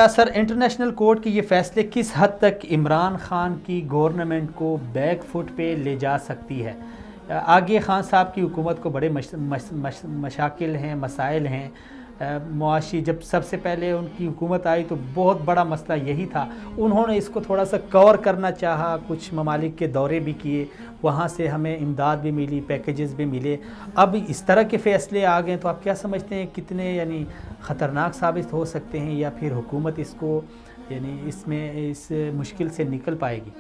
क्या sir international court के ये फैसले किस हद तक इमरान खान की गवर्नमेंट को बैक फुट पे ले जा सकती है? आगे खान साहब की हुकूमत को बड़े मशाकिल हैं, मसाइल हैं। मुआशी जब सबसे पहले उनकी हुकूमत आई तो बहुत बड़ा मसला यही था। उन्होंने इसको थोड़ा सा कवर करना चाहा, कुछ ममालिक के दौरे भी किए, वहाँ से हमें इमदाद भी मिली, पैकेजेस भी मिले। अब इस तरह के फ़ैसले आ गए तो आप क्या समझते हैं कितने यानी ख़तरनाक साबित हो सकते हैं, या फिर हुकूमत इसको यानी इसमें इस मुश्किल से निकल पाएगी?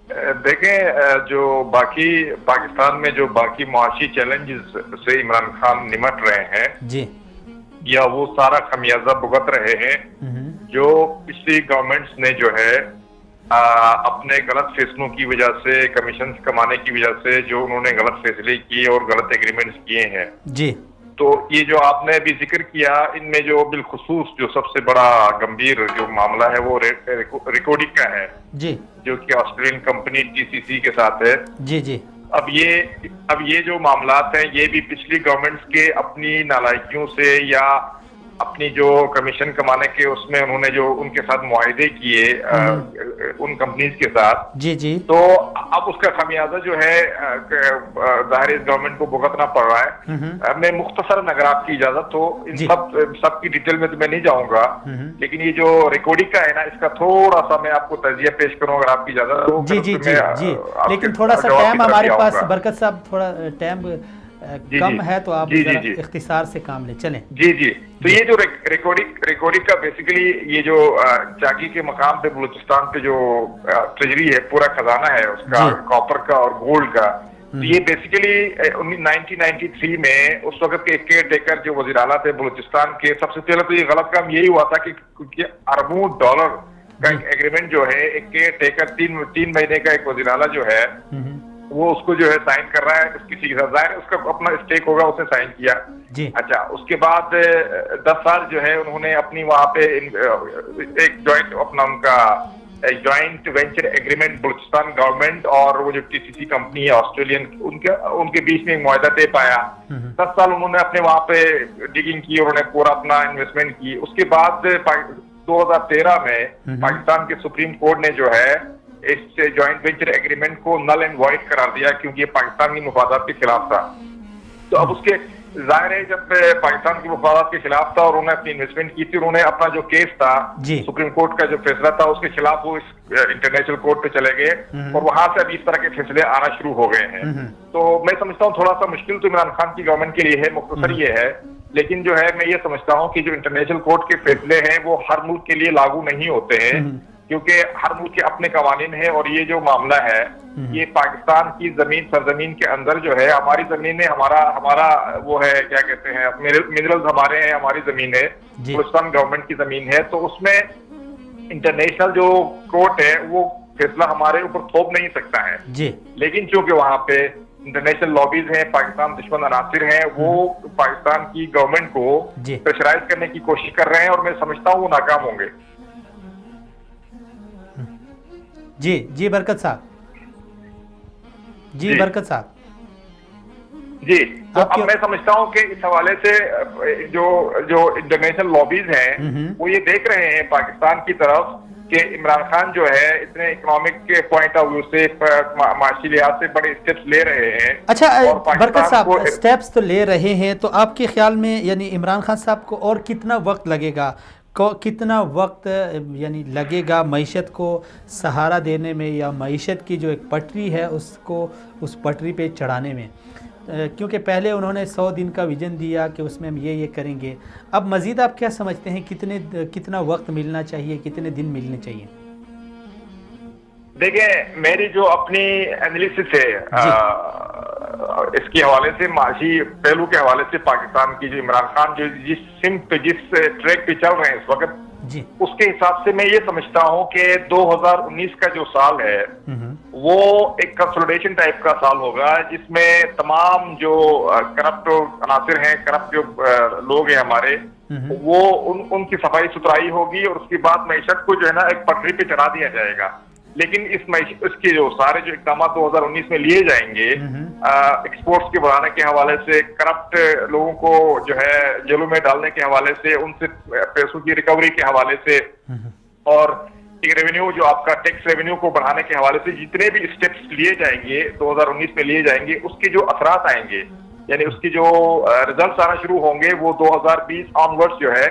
देखें, जो बाकी पाकिस्तान में जो बाकी मुआशी चैलेंजेस से इमरान खान निमट रहे हैं जी, या वो सारा खमियाजा भुगत रहे हैं जो पिछली गवर्नमेंट्स ने जो है अपने गलत फैसलों की वजह से, कमीशन कमाने की वजह से जो उन्होंने गलत फैसले किए और गलत एग्रीमेंट्स किए हैं जी। तो ये जो आपने अभी जिक्र किया, इनमें जो बिलखुसूस जो सबसे बड़ा गंभीर जो मामला है वो रिकॉर्डिंग का है जी, जो कि ऑस्ट्रेलियन कंपनी टीसीसी के साथ है। जी जी। अब ये जो मामलात हैं ये भी पिछली गवर्नमेंट्स के अपनी नालायकियों से या अपनी जो कमीशन कमाने के उसमें उन्होंने जो उनके साथ मुआहदे किए उन कंपनीज के साथ, जी जी। तो अब उसका खमियाजा जो है जाहिर इस गवर्नमेंट को भुगतना पड़ रहा है। मैं मुख्तसर अगर आपकी इजाजत हो, इन सब की डिटेल में तो मैं नहीं जाऊंगा, लेकिन ये जो रिकॉर्डिंग का है ना, इसका थोड़ा सा मैं आपको तजिया पेश करूं अगर आपकी इजाजत हो। जी जी जी जी। लेकिन थोड़ा सा टाइम हमारे पास, बरकत साहब थोड़ा टाइम कम है तो आप इख्तिसार से काम ले चलें। जी जी। तो ये जो रिकॉर्डिंग का बेसिकली ये जो चाकी के मकाम पे बलूचिस्तान पे जो ट्रेजरी है, पूरा खजाना है उसका, कॉपर का और गोल्ड का, तो ये बेसिकली 1993 में उस वक्त के केयर टेकर जो वज़ीर आला थे बलूचिस्तान के, सबसे पहले तो ये गलत काम यही हुआ था कि अरबों डॉलर का एक एग्रीमेंट जो है, एक केयर टेकर 3 महीने का एक वज़ीर आला जो है वो उसको जो है साइन कर रहा है किसी के साथ, जाहिर उसका अपना स्टेक होगा, उसने साइन किया जी। अच्छा, उसके बाद 10 साल जो है उन्होंने अपनी वहां पे एक जॉइंट अपना उनका joint venture agreement Balochistan government और वो जो टीसीसी कंपनी है ऑस्ट्रेलियन, उनके बीच में एक मुआहदा तय पाया। 10 साल उन्होंने अपने वहां पे डिगिंग की, उन्होंने पूरा अपना इन्वेस्टमेंट की। उसके बाद 2013 में पाकिस्तान के सुप्रीम कोर्ट ने जो है इस जॉइंट वेंचर एग्रीमेंट को नल एंड वॉइड करार दिया क्योंकि ये पाकिस्तान की मुफादात के खिलाफ था। तो अब उसके जाहिर है जब पाकिस्तान की मुफादात के खिलाफ था और उन्होंने अपनी इन्वेस्टमेंट की थी, उन्होंने अपना जो केस था सुप्रीम कोर्ट का जो फैसला था उसके खिलाफ वो इस इंटरनेशनल कोर्ट पे चले गए और वहां से अब इस तरह के फैसले आना शुरू हो गए हैं। तो मैं समझता हूँ थोड़ा सा मुश्किल तो इमरान खान की गवर्नमेंट के लिए है, मुख्तसर ये है, लेकिन जो है मैं ये समझता हूँ कि जो इंटरनेशनल कोर्ट के फैसले हैं वो हर मुल्क के लिए लागू नहीं होते हैं क्योंकि हर मुल्क के अपने कवानीन है। और ये जो मामला है ये पाकिस्तान की जमीन सरजमीन के अंदर जो है, हमारी जमीन है, हमारा वो है क्या कहते हैं, मिनरल्स हमारे हैं, हमारी जमीन है, बलूचिस्तान गवर्नमेंट की जमीन है, तो उसमें इंटरनेशनल जो कोर्ट है वो फैसला हमारे ऊपर थोप नहीं सकता है जी। लेकिन चूंकि वहां पे इंटरनेशनल लॉबीज हैं, पाकिस्तान दुश्मन अनासिर हैं, वो पाकिस्तान की गवर्नमेंट को प्रेशराइज करने की कोशिश कर रहे हैं और मैं समझता हूँ वो नाकाम होंगे। जी जी बरकत साहब, जी बरकत साहब जी। तो अब मैं समझता हूँ कि इस हवाले से जो इंटरनेशनल लॉबीज हैं वो ये देख रहे हैं पाकिस्तान की तरफ कि इमरान खान जो है इतने इकोनॉमिक के पॉइंट ऑफ व्यू से, माशी लिहाज से बड़े स्टेप्स ले रहे हैं। अच्छा बरकत साहब, स्टेप्स तो ले रहे हैं, तो आपके ख्याल में यानी इमरान खान साहब को और कितना वक्त लगेगा, कितना वक्त यानी लगेगा मईशत को सहारा देने में, या मईशत की जो एक पटरी है उसको उस पटरी पे चढ़ाने में? क्योंकि पहले उन्होंने 100 दिन का विजन दिया कि उसमें हम ये करेंगे। अब मज़ीद आप क्या समझते हैं कितना वक्त मिलना चाहिए, कितने दिन मिलने चाहिए? देखिए, मेरी जो अपनी एनालिसिस है इसके हवाले से, माशी पहलू के हवाले से, पाकिस्तान की जो इमरान खान जो जिस ट्रैक पे चल रहे हैं इस वक्त, उसके हिसाब से मैं ये समझता हूँ कि 2019 का जो साल है वो एक कंसोलिडेशन टाइप का साल होगा जिसमें तमाम जो करप्ट अनासिर हैं, करप्ट जो लोग हैं हमारे, वो उनकी सफाई सुथराई होगी और उसके बाद मैशत को जो है ना एक पटरी पे चढ़ा दिया जाएगा। लेकिन इसके जो सारे जो इकदाम 2019 में लिए जाएंगे, एक्सपोर्ट्स के बढ़ाने के हवाले से, करप्ट लोगों को जो है जेलों में डालने के हवाले से, उनसे पैसों की रिकवरी के हवाले से, और रेवेन्यू जो आपका टैक्स रेवेन्यू को बढ़ाने के हवाले से जितने भी स्टेप्स लिए जाएंगे 2019 में लिए जाएंगे, उसके जो असरात आएंगे, यानी उसकी जो रिजल्ट्स आना शुरू होंगे, वो 2020 ऑनवर्ड्स जो है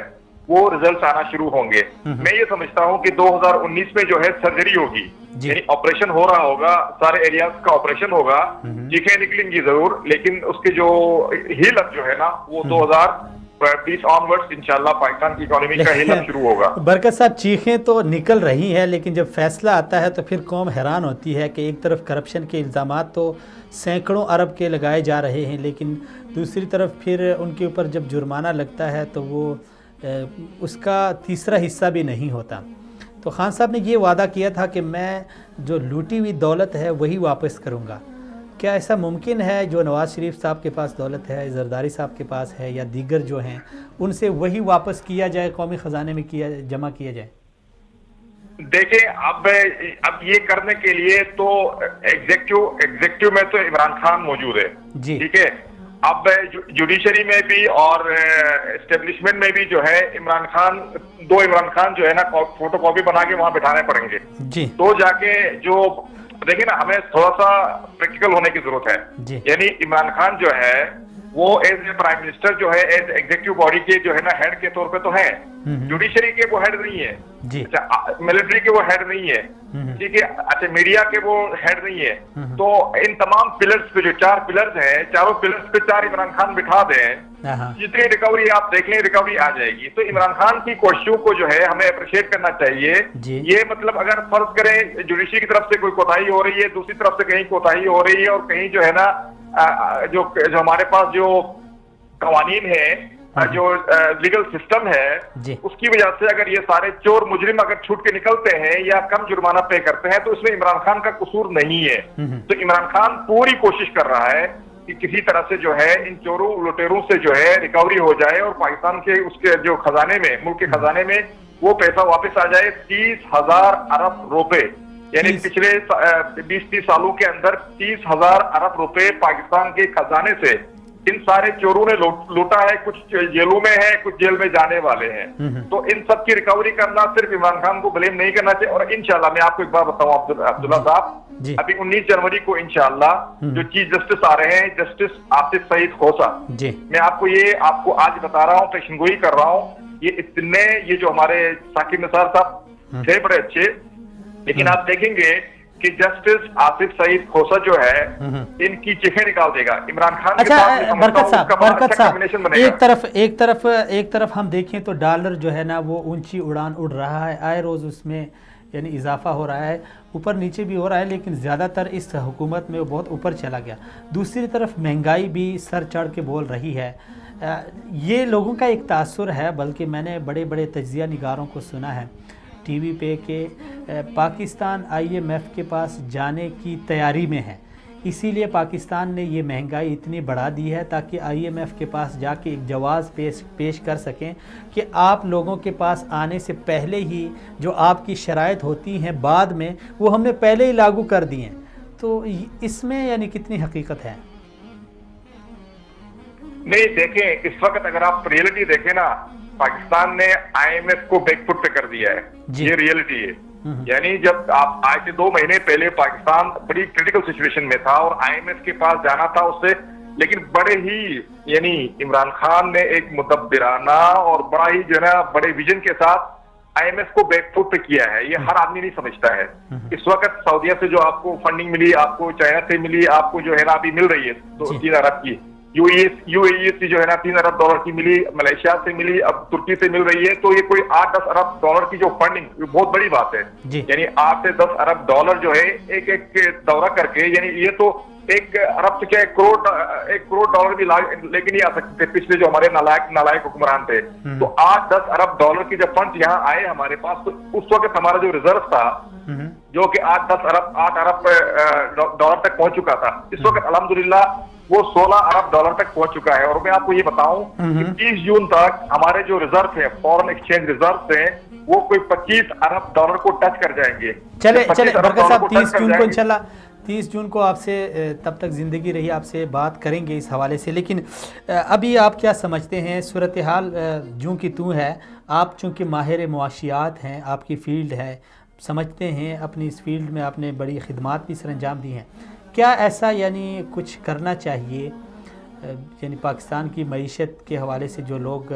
वो रिजल्ट्स आना शुरू होंगे। मैं ये समझता हूँ कि 2019 में जो है सर्जरी होगी, यानी ऑपरेशन हो रहा होगा, सारे एरियाज का ऑपरेशन होगा, चीखें निकलेंगी जरूर, लेकिन उसके जो हील अप जो है ना वो 2020 ऑनवर्ड्स इंशाल्लाह पाकिस्तान की इकोनॉमी का हील अप शुरू होगा। बरकत साहब, चीखें तो निकल रही हैं, लेकिन जब फैसला आता है तो फिर कौम हैरान होती है कि एक तरफ करप्शन के इल्ज़ामात तो सैकड़ों अरब के लगाए जा रहे हैं, लेकिन दूसरी तरफ फिर उनके ऊपर जब जुर्माना लगता है तो वो उसका तीसरा हिस्सा भी नहीं होता। तो खान साहब ने ये वादा किया था कि मैं जो लूटी हुई दौलत है वही वापस करूँगा। क्या ऐसा मुमकिन है जो नवाज़ शरीफ साहब के पास दौलत है, जरदारी साहब के पास है या दीगर जो हैं उनसे वही वापस किया जाए, कौमी ख़जाने में जमा किया जाए? देखिए, अब ये करने के लिए तो एग्जेक्टिव में तो इमरान खान मौजूद है जी, ठीक है। अब जुडिशरी में भी और एस्टेब्लिशमेंट में भी जो है इमरान खान जो है ना फोटो कॉपी बना के वहां बिठाने पड़ेंगे जी। तो जाके जो देखिए ना, हमें थोड़ा सा प्रैक्टिकल होने की जरूरत है। यानी इमरान खान जो है वो एज ए प्राइम मिनिस्टर जो है, एज एग्जीक्यूटिव बॉडी के जो है ना हेड के तौर पे तो है, जुडिशरी के वो हेड नहीं है जी। अच्छा, मिलिट्री के वो हेड नहीं है, ठीक है। अच्छा, मीडिया के वो हेड नहीं है। तो इन तमाम पिलर्स पे जो 4 पिलर्स हैं, चारों पिलर्स पे 4 इमरान खान बिठा दें, जितनी रिकवरी आप देख लें रिकवरी आ जाएगी। तो इमरान खान की कोशिशों को जो है हमें अप्रिशिएट करना चाहिए। ये मतलब अगर फर्ज करें जुडिशरी की तरफ से कोई कोताही हो रही है, दूसरी तरफ से कहीं कोताही हो रही है, और कहीं जो है ना जो हमारे पास जो कवानीन है, जो लीगल सिस्टम है, उसकी वजह से अगर ये सारे चोर मुजरिम अगर छूट के निकलते हैं या कम जुर्माना पे करते हैं तो इसमें इमरान खान का कसूर नहीं है। तो इमरान खान पूरी कोशिश कर रहा है कि किसी तरह से जो है इन चोरों लुटेरों से जो है रिकवरी हो जाए और पाकिस्तान के उसके जो खजाने में, मुल्क के खजाने में वो पैसा वापस आ जाए। 30,000 अरब रुपए, यानी पिछले 20-30 सालों के अंदर 30,000 अरब रुपए पाकिस्तान के खजाने से इन सारे चोरों ने लूटा है। कुछ जेलों में है, कुछ जेल में जाने वाले हैं। तो इन सब की रिकवरी करना सिर्फ इमरान खान को ब्लेम नहीं करना चाहिए। और इंशाल्लाह मैं आपको एक बार बताऊं अब्दुल्ला साहब, अभी 19 जनवरी को इंशाल्लाह जो चीफ जस्टिस आ रहे हैं, जस्टिस आसिफ सईद खोसा, मैं आपको आज बता रहा हूँ, पेशनगोई कर रहा हूँ। ये जो हमारे साकिब निसार साहब थे बड़े अच्छे, लेकिन आप देखेंगे कि जस्टिस आसिफ सईद खोसा जो है इनकी चीखें निकाल देगा इमरान खान के साथ। बरकत साहब, एक तरफ हम देखें तो डॉलर जो है ना वो ऊंची उड़ान उड़ रहा है, आए रोज उसमें यानी इजाफा हो रहा है, ऊपर नीचे भी हो रहा है, लेकिन ज़्यादातर इस हुकूमत में वो बहुत ऊपर चला गया। दूसरी तरफ महंगाई भी सर चढ़ के बोल रही है। ये लोगों का एक तासुर है, बल्कि मैंने बड़े बड़े तज्जिया निगारों को सुना है टीवी पे कि पाकिस्तान IMF के पास जाने की तैयारी में है, इसीलिए पाकिस्तान ने ये महंगाई इतनी बढ़ा दी है ताकि IMF के पास जाके एक जवाज़ पेश कर सकें कि आप लोगों के पास आने से पहले ही जो आपकी शराइत होती हैं बाद में वो हमने पहले ही लागू कर दी हैं। तो इसमें यानी कितनी हकीकत है? नहीं, देखें, इस वक्त अगर आप रियलिटी देखें ना, पाकिस्तान ने IMF को बैकफुट पे कर दिया है, ये रियलिटी है। यानी जब आप आज से 2 महीने पहले पाकिस्तान बड़ी क्रिटिकल सिचुएशन में था और IMF के पास जाना था उससे, लेकिन बड़े ही यानी इमरान खान ने एक मुदब्बिराना और बड़ा ही जो है ना बड़े विजन के साथ IMF को बैकफुट पे किया है। ये हर आदमी नहीं समझता है। इस वक्त सऊदीया से जो आपको फंडिंग मिली, आपको चाइना से मिली, आपको जो है ना अभी मिल रही है 3 अरब की, UAE से जो है ना 3 अरब डॉलर की मिली, मलेशिया से मिली, अब तुर्की से मिल रही है। तो ये कोई 8-10 अरब डॉलर की जो फंडिंग, बहुत बड़ी बात है। यानी 8 से 10 अरब डॉलर जो है एक दौरा करके, यानी ये तो 1 अरब से क्या 1 करोड़ डॉलर भी लेके नहीं आ सकते थे पिछले जो हमारे नालायक हुक्मरान थे। तो 8-10 अरब डॉलर की जब फंड यहाँ आए हमारे पास, तो उस वक्त हमारा जो रिजर्व था जो कि 8 अरब डॉलर तक पहुंच चुका था। इस वक्त अल्हम्दुलिल्लाह वो 16 अरब डॉलर तक पहुंच चुका है। और मैं आपको ये बताऊं कि 30 जून तक हमारे जो रिजर्व है, फॉरेन एक्सचेंज रिजर्व है, वो कोई 25 अरब डॉलर को टच कर जाएंगे। चले बरकत साहब, 30 जून को इंशाल्लाह 30 जून को आपसे तब तक ज़िंदगी रही आपसे बात करेंगे इस हवाले से। लेकिन अभी आप क्या समझते हैं, सूरत हाल जूँ की तू है, आप चूँकि माहिर मुआशियात हैं, आपकी फ़ील्ड है, समझते हैं, अपनी इस फील्ड में आपने बड़ी खिदमात भी सर अंजाम दी हैं, क्या ऐसा यानी कुछ करना चाहिए यानी पाकिस्तान की मईशत के हवाले से जो लोग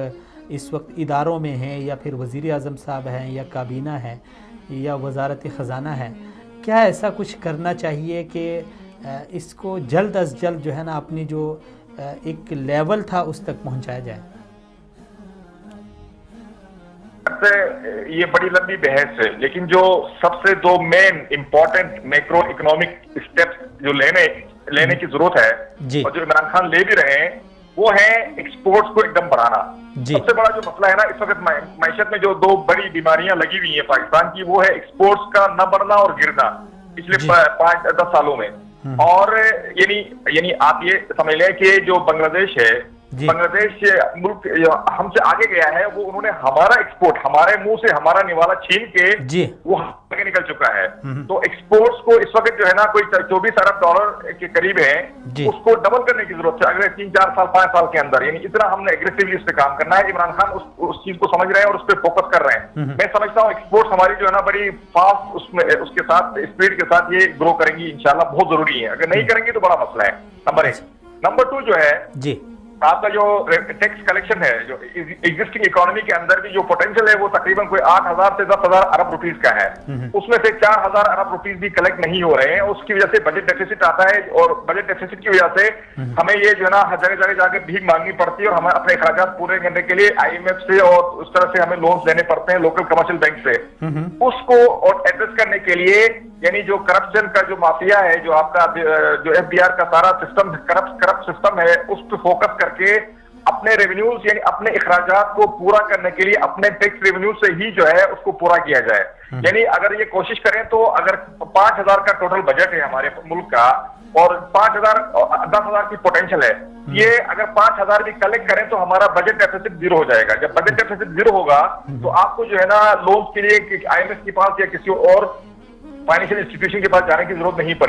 इस वक्त इदारों में हैं या फिर वज़ीर आज़म साहब हैं या काबीना है या वज़ारत ख़ज़ाना है, क्या ऐसा कुछ करना चाहिए कि इसको जल्द अज जल्द जो है ना अपनी जो एक लेवल था उस तक पहुंचाया जाए? ये बड़ी लंबी बहस है, लेकिन जो सबसे दो main important macro economic steps जो लेने की जरूरत है और जो इमरान खान ले भी रहे हैं, वो है एक्सपोर्ट्स को एकदम बढ़ाना। सबसे बड़ा जो मसला है ना इस वक्त मैशत में, जो दो बड़ी बीमारियां लगी हुई हैं पाकिस्तान की, वो है एक्सपोर्ट्स का न बढ़ना और गिरना पिछले 5-10 सालों में। और यानी आप ये समझ लें कि जो बांग्लादेश है, बांग्लादेश मुल्क हमसे आगे गया है, वो उन्होंने हमारा एक्सपोर्ट हमारे मुंह से हमारा निवाला छीन के वो आगे निकल चुका है। तो एक्सपोर्ट्स को इस वक्त जो है ना कोई 24 अरब डॉलर के करीब है, उसको डबल करने की जरूरत है अगले 3-4 साल 5 साल के अंदर। यानी इतना हमने एग्रेसिवली इस पे काम करना है। इमरान खान उस चीज को समझ रहे हैं और उस पर फोकस कर रहे हैं। मैं समझता हूँ एक्सपोर्ट्स हमारी जो है ना बड़ी फास्ट उसके साथ स्पीड के साथ ये ग्रो करेंगी इंशाल्लाह, बहुत जरूरी है। अगर नहीं करेंगे तो बड़ा मसला है, नंबर 1। नंबर 2 जो है आपका जो टैक्स कलेक्शन है, जो एग्जिस्टिंग इकोनॉमी के अंदर भी जो पोटेंशियल है, वो तकरीबन कोई 8,000 से 10,000 अरब रुपीज का है। उसमें से 4,000 अरब रुपीज भी कलेक्ट नहीं हो रहे हैं। उसकी वजह से बजट डेफिसिट आता है और बजट डेफिसिट की वजह से हमें ये जो है ना हर जगह जाके भीख मांगनी पड़ती है और हमें अपने अखराजात पूरे करने के लिए IMF से और उस तरह से हमें लोन्स लेने पड़ते हैं लोकल कमर्शियल बैंक से। उसको और एड्रेस करने के लिए यानी जो करप्शन का जो माफिया है, जो आपका जो FDR का सारा सिस्टम करप्ट सिस्टम है, उस पर फोकस करके अपने रेवेन्यूज यानी अपने अखराजात को पूरा करने के लिए अपने टैक्स रेवेन्यू से ही जो है उसको पूरा किया जाए। यानी अगर ये कोशिश करें तो अगर 5,000 का टोटल बजट है हमारे मुल्क का और 10,000 की पोटेंशियल है, ये अगर 5,000 भी कलेक्ट करें तो हमारा बजट डेफिसिट 0 हो जाएगा। जब बजट डेफिसिट 0 होगा तो आपको जो है ना लोन्स के लिए IMF के पास या किसी और फाइनेंशियल इंस्टीट्यूशन के पास जाने की जरूरत नहीं पड़ेगी।